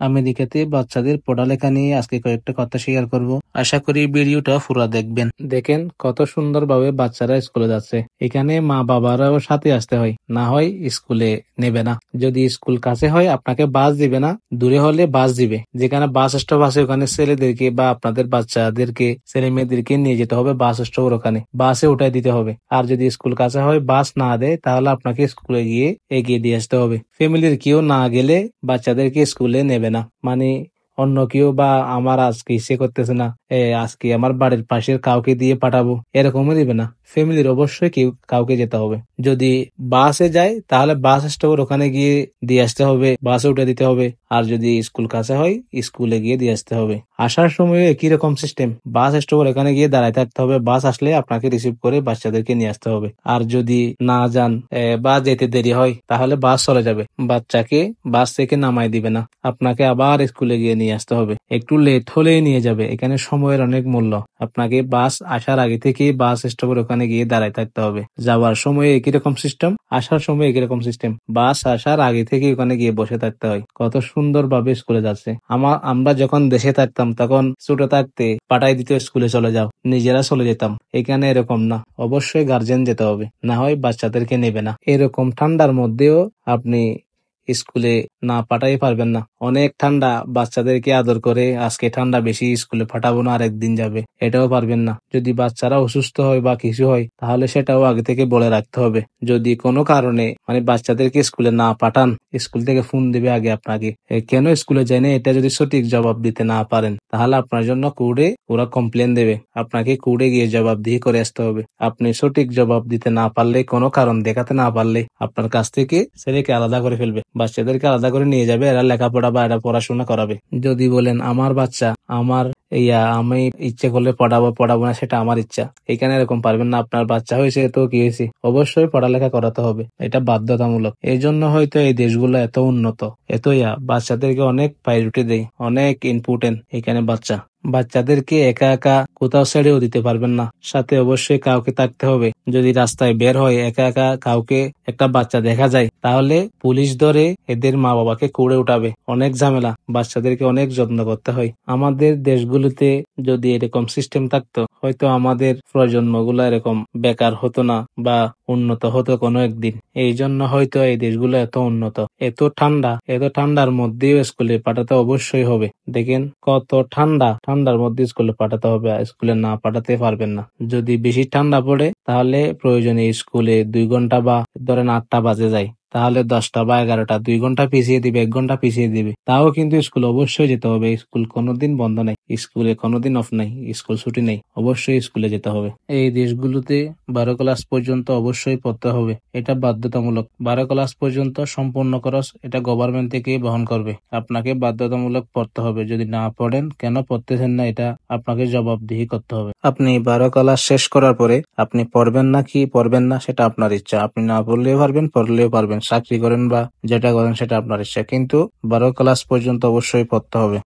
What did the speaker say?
আমেরিকাতে বাচ্চাদের পড়ালেখা নিয়ে আজকে কয়েকটা কথা শেয়ার করব। আশা করি ভিডিওটা পুরো দেখবেন। দেখেন কত সুন্দরভাবে বাচ্চারা স্কুলে যাচ্ছে। এখানে মা বাবারাও সাথে আসতে হয়, না হয় স্কুলে নেবে না। যদি স্কুল কাছে হয় আপনাকে বাস দিবে না, দূরে হলে বাস দিবে। যেখানে বাস স্টপ আছে ওখানে ছেলেদেরকে বা আপনাদের বাচ্চাদেরকে ছেলে মেয়েদেরকে নিয়ে যেতে হবে বাস স্টপ, ওখানে বাসে উঠাই দিতে হবে। আর যদি স্কুল কাছে হয় বাস না দেয় তাহলে আপনাকে স্কুলে গিয়ে এগিয়ে দিয়ে আসতে হবে। ফ্যামিলির কেউ না গেলে বাচ্চাদেরকে স্কুলে নেবে না, মানে অন্য কেউ বা আমার আজকে ইচ্ছে করতেছে না আজকে আমার বাড়ির পাশের কাউকে দিয়ে পাঠাবো এরকমও দিবে না। ফ্যামিলির অবশ্যই কেউ কাউকে যেতে হবে। যদি বাসে যায় তাহলে বাস স্টপের ওখানে গিয়ে দিয়ে আসতে হবে, বাসে উঠে দিতে হবে। আর যদি স্কুল কাছে হয় স্কুলে গিয়ে দিয়ে আসতে হবে। আসার সময় একই রকম সিস্টেম, বাস স্টপের এখানে গিয়ে দাঁড়ায় থাকতে হবে, বাস আসলে আপনাকে রিসিভ করে বাচ্চাদেরকে নিয়ে আসতে হবে। আর যদি না যান বা যেতে দেরি হয় তাহলে বাস চলে যাবে, বাচ্চাকে বাস থেকে নামাই দিবে না, আপনাকে আবার স্কুলে গিয়ে নিয়ে আসতে হবে। একটু লেট হলেই নিয়ে যাবে, এখানে সময়ের অনেক মূল্য। আপনাকে বাস আসার আগে থেকেই বাস স্টপের ওখানে গিয়ে দাঁড়ায় থাকতে হবে। যাওয়ার সময় একই রকম সিস্টেম, আসার সময় একই রকম সিস্টেম, বাস আসার আগে থেকে ওখানে গিয়ে বসে থাকতে হয়। কত সুন্দর ভাবে স্কুলে যাচ্ছে। আমরা যখন দেশে থাকতাম তখন ছোট থাকতে পাঠাই দিত স্কুলে চলে যাও, নিজেরা চলে যেতাম। এখানে এরকম না, অবশ্যই গার্জেন যেতে হবে, না হয় বাচ্চাদেরকে নেবে না। এরকম ঠান্ডার মধ্যেও আপনি স্কুলে না পাঠাই পারবেন না। অনেক ঠান্ডা, বাচ্চাদেরকে আদর করে আজকে ঠান্ডা বেশি স্কুলে পাঠাবো না, আরেকদিন যাবে, এটাও পারবেন না। যদি বাচ্চারা অসুস্থ হয় বা কিছু হয় তাহলে সেটাও আগে থেকে বলে রাখতে হবে। যদি কোনো কারণে মানে বাচ্চাদেরকে স্কুলে না পাঠান, স্কুল থেকে ফোন দিবে আগে আপনাকে, কেন স্কুলে যায় না এটা যদি সঠিক জবাব দিতে না পারেন তাহলে আপনার জন্য কোর্টে ওরা কমপ্লেন দেবে, আপনাকে কোর্টে গিয়ে জবাবদিহি করে আসতে হবে। আপনি সঠিক জবাব দিতে না পারলে, কোনো কারণ দেখাতে না পারলে আপনার কাছ থেকে ছেলেকে আলাদা করে ফেলবে, বাচ্চাদেরকে আলাদা করে নিয়ে যাবে, এরা লেখাপড়া বা এরা পড়াশোনা করাবে। যদি বলেন আমার বাচ্চা আমার আমি ইচ্ছে করলে পড়াবো না, সেটা আমার ইচ্ছা, এখানে এরকম পারবেন না। আপনার বাচ্চা হয়েছে তো কি হয়েছে, অবশ্যই পড়ালেখা করাতে হবে, এটা বাধ্যতামূলক। এই জন্য হয়তো এই দেশগুলো এত উন্নত, বাচ্চাদেরকে অনেক প্রায়োরিটি দেয়, অনেক ইম্পর্টেন্ট। এখানে বাচ্চাদেরকে একা একা কোথাও ছেড়েও দিতে পারবেন না, সাথে অবশ্যই কাউকে থাকতে হবে। যদি রাস্তায় বের হয় একা একা কাউকে একটা বাচ্চা দেখা যায় তাহলে পুলিশ ধরে এদের মা বাবাকে কুড়ে উঠাবে, অনেক ঝামেলা, বাচ্চাদেরকে অনেক যত্ন করতে হয়। আমাদের দেশগুলোতে যদি এরকম সিস্টেম থাকতো হয়তো আমাদের প্রজন্মগুলো এরকম বেকার হতো না বা উন্নত হতো কোনো একদিন। এই জন্য হয়তো এই দেশগুলো এত উন্নত। এত ঠান্ডার মধ্যেও স্কুলে পাঠাতে অবশ্যই হবে। দেখেন কত ঠান্ডার মধ্যে স্কুলে পাঠাতে হবে, স্কুলে না পাঠাতে পারবেন না। যদি বেশি ঠান্ডা পড়ে তাহলে প্রয়োজনে স্কুলে 2 ঘন্টা বা ধরেন 8টা বাজে যায় তাহলে 10টা বা 11টা 2 ঘন্টা পিছিয়ে দিবে, 1 ঘন্টা পিছিয়ে দিবে, তাও কিন্তু স্কুল অবশ্যই যেতে হবে। স্কুল কোনোদিন বন্ধ নাই, স্কুলে কোনোদিন অফ নাই, স্কুল ছুটি নেই, অবশ্যই স্কুলে যেতে হবে। এই দেশগুলোতে 12 ক্লাস পর্যন্ত অবশ্যই পড়তে হবে, এটা বাধ্যতামূলক। 12 ক্লাস পর্যন্ত সম্পূর্ণ খরচ এটা গভর্নমেন্ট থেকে বহন করবে, আপনাকে বাধ্যতামূলক পড়তে হবে। যদি না পড়েন, কেন পড়তেছেন না, এটা আপনাকে জবাবদিহি করতে হবে। আপনি 12 ক্লাস শেষ করার পরে আপনি পড়বেন না কি পড়বেন না সেটা আপনার ইচ্ছা, আপনি না পড়লেও পারবেন, পড়লেও পারবেন, চাকরি করেন বা যেটা করেন সেটা আপনার ইচ্ছা, কিন্তু 12 ক্লাস পর্যন্ত অবশ্যই পড়তে হবে।